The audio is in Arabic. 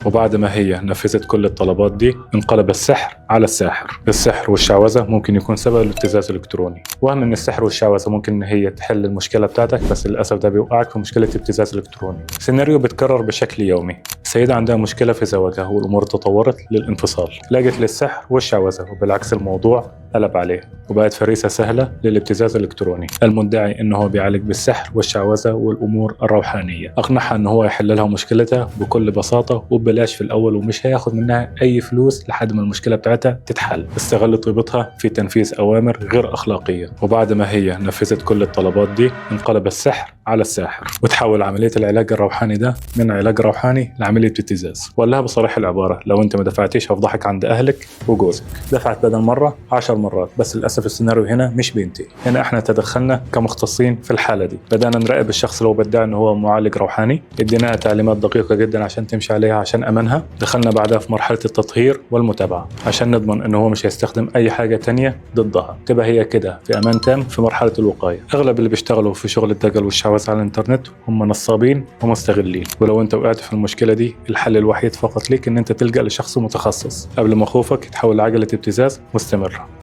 وبعد ما هي نفذت كل الطلبات دي انقلب السحر على الساحر. السحر والشعوذة ممكن يكون سبب الابتزاز الإلكتروني. وهم إن السحر والشعوذة ممكن إن هي تحل المشكلة بتاعتك، بس للأسف ده بيوقعك في مشكلة ابتزاز إلكتروني. سيناريو بيتكرر بشكل يومي. سيدة عندها مشكلة في زواجها والأمور تطورت للانفصال، لجت للسحر والشعوذة، وبالعكس الموضوع قلب عليه وبقت فريسة سهلة للابتزاز الإلكتروني. المدعي إنه هو بيعالج بالسحر والشعوذة والأمور الروحانية أقنعها إنه هو يحل لها مشكلتها بكل بساطة وببلاش في الأول، ومش هياخد منها أي فلوس لحد ما المشكلة بتاعتها تتحل. استغل طيبتها في تنفيذ أوامر غير أخلاقية، وبعد ما هي نفذت كل الطلبات دي انقلب السحر على الساحر، وتحول عملية العلاج الروحاني ده من علاج روحاني لعملية ابتزاز. وقال لها بصريح العبارة: لو أنت ما دفعتيش هفضحك عند أهلك وجوزك. دفعت بدل مرة 10 مرات. بس للأسف السيناريو هنا مش بينتهي. هنا احنا تدخلنا كمختصين في الحالة دي، بدأنا نراقب الشخص اللي هو بدعي إنه هو معالج روحاني، اديناها تعليمات دقيقة جدا عشان تمشي عليها عشان أمانها. دخلنا بعدها في مرحلة التطهير والمتابعة عشان نضمن إنه هو مش هيستخدم أي حاجة تانية ضدها، تبقى هي كده في أمان تام في مرحلة الوقاية. أغلب اللي بيشتغلوا في شغل الدجل والشعوذة على الإنترنت هم نصابين ومستغلين. ولو أنت وقعت في المشكلة دي، الحل الوحيد فقط ليك إن أنت تلجأ لشخص متخصص قبل ما خوفك يتحول لعجلة ابتزاز مستمرة.